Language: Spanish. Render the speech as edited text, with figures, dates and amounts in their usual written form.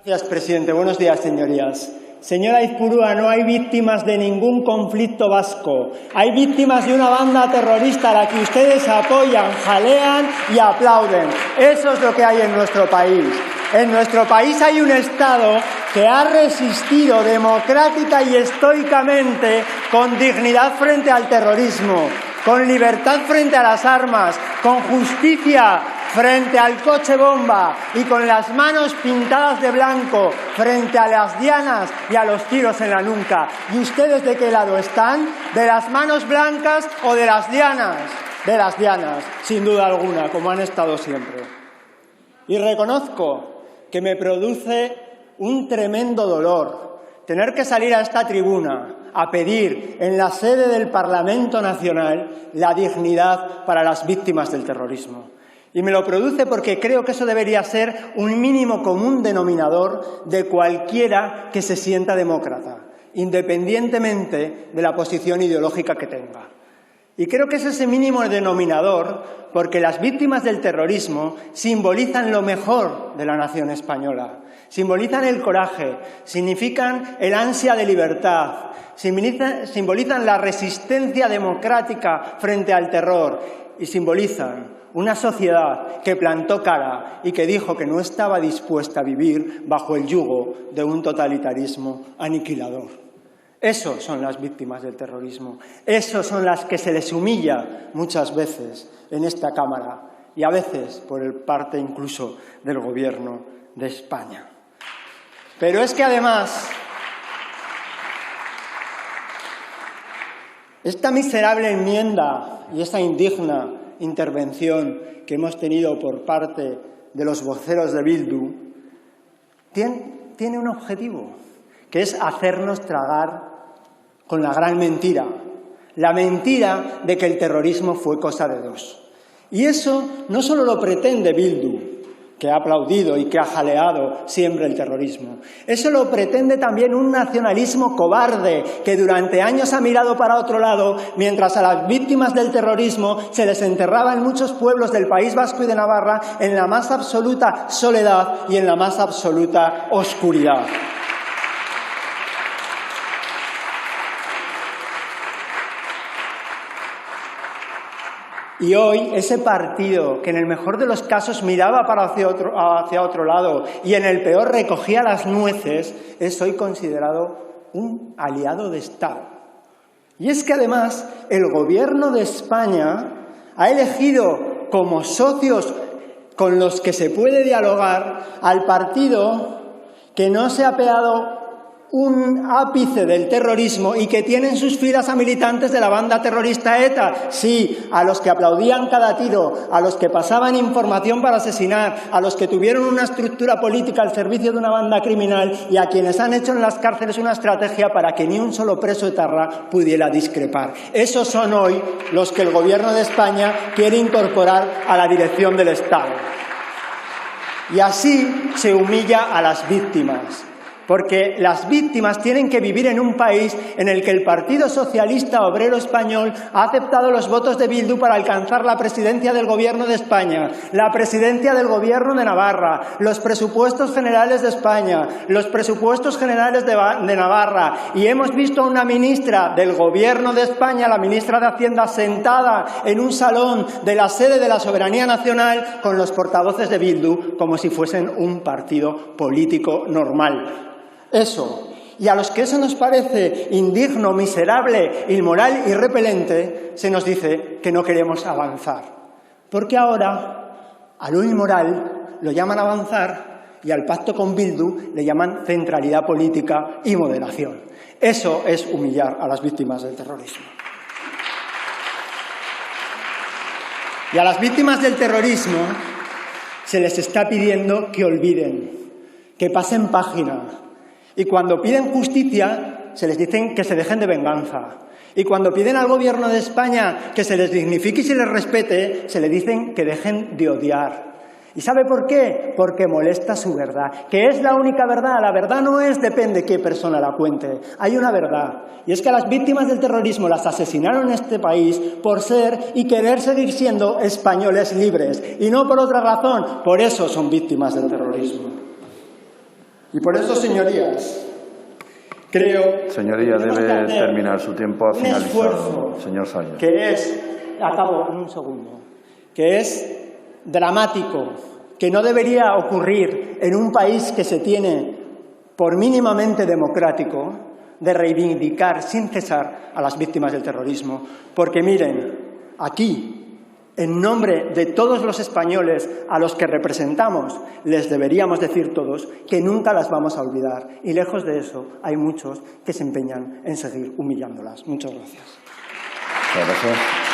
Gracias, presidente. Buenos días, señorías. Señora Aizpurua, no hay víctimas de ningún conflicto vasco. Hay víctimas de una banda terrorista a la que ustedes apoyan, jalean y aplauden. Eso es lo que hay en nuestro país. En nuestro país hay un Estado que ha resistido democrática y estoicamente con dignidad frente al terrorismo, con libertad frente a las armas, con justicia frente al coche bomba y con las manos pintadas de blanco frente a las dianas y a los tiros en la nuca. ¿Y ustedes de qué lado están? ¿De las manos blancas o de las dianas? De las dianas, sin duda alguna, como han estado siempre. Y reconozco que me produce un tremendo dolor tener que salir a esta tribuna a pedir en la sede del Parlamento Nacional la dignidad para las víctimas del terrorismo. Y me lo produce porque creo que eso debería ser un mínimo común denominador de cualquiera que se sienta demócrata, independientemente de la posición ideológica que tenga. Y creo que es ese mínimo denominador porque las víctimas del terrorismo simbolizan lo mejor de la nación española, simbolizan el coraje, significan el ansia de libertad, simbolizan la resistencia democrática frente al terror y simbolizan una sociedad que plantó cara y que dijo que no estaba dispuesta a vivir bajo el yugo de un totalitarismo aniquilador. Esos son las víctimas del terrorismo. Esos son las que se les humilla muchas veces en esta Cámara y a veces por parte incluso del Gobierno de España. Pero es que además esta miserable enmienda y esta indigna intervención que hemos tenido por parte de los voceros de Bildu tiene un objetivo, que es hacernos tragar con la gran mentira, la mentira de que el terrorismo fue cosa de dos. Y eso no solo lo pretende Bildu, que ha aplaudido y que ha jaleado siempre el terrorismo. Eso lo pretende también un nacionalismo cobarde que durante años ha mirado para otro lado mientras a las víctimas del terrorismo se les enterraba en muchos pueblos del País Vasco y de Navarra en la más absoluta soledad y en la más absoluta oscuridad. Y hoy ese partido que en el mejor de los casos miraba hacia otro lado y en el peor recogía las nueces, es hoy considerado un aliado de Estado. Y es que además el Gobierno de España ha elegido como socios con los que se puede dialogar al partido que no se ha apeado un ápice del terrorismo y que tiene en sus filas a militantes de la banda terrorista ETA. Sí, a los que aplaudían cada tiro, a los que pasaban información para asesinar, a los que tuvieron una estructura política al servicio de una banda criminal y a quienes han hecho en las cárceles una estrategia para que ni un solo preso etarra pudiera discrepar. Esos son hoy los que el Gobierno de España quiere incorporar a la dirección del Estado. Y así se humilla a las víctimas. Porque las víctimas tienen que vivir en un país en el que el Partido Socialista Obrero Español ha aceptado los votos de Bildu para alcanzar la presidencia del Gobierno de España, la presidencia del Gobierno de Navarra, los presupuestos generales de España, los presupuestos generales de Navarra. Y hemos visto a una ministra del Gobierno de España, la ministra de Hacienda, sentada en un salón de la sede de la Soberanía Nacional con los portavoces de Bildu como si fuesen un partido político normal. Eso, y a los que eso nos parece indigno, miserable, inmoral y repelente, se nos dice que no queremos avanzar. Porque ahora a lo inmoral lo llaman avanzar y al pacto con Bildu le llaman centralidad política y moderación. Eso es humillar a las víctimas del terrorismo. Y a las víctimas del terrorismo se les está pidiendo que olviden, que pasen página. Y cuando piden justicia, se les dicen que se dejen de venganza. Y cuando piden al Gobierno de España que se les dignifique y se les respete, se les dicen que dejen de odiar. ¿Y sabe por qué? Porque molesta su verdad, que es la única verdad. La verdad no es depende qué persona la cuente. Hay una verdad, y es que a las víctimas del terrorismo las asesinaron en este país por ser y querer seguir siendo españoles libres, y no por otra razón. Por eso son víctimas del terrorismo. Y por eso, señorías, creo... Señoría, debe terminar su tiempo, ha finalizado. Esfuerzo, señor Sayas. Que es... Acabo en un segundo. Que es dramático, que no debería ocurrir en un país que se tiene por mínimamente democrático, de reivindicar sin cesar a las víctimas del terrorismo. Porque miren, aquí, en nombre de todos los españoles a los que representamos, les deberíamos decir todos que nunca las vamos a olvidar. Y lejos de eso, hay muchos que se empeñan en seguir humillándolas. Muchas gracias. Muchas gracias.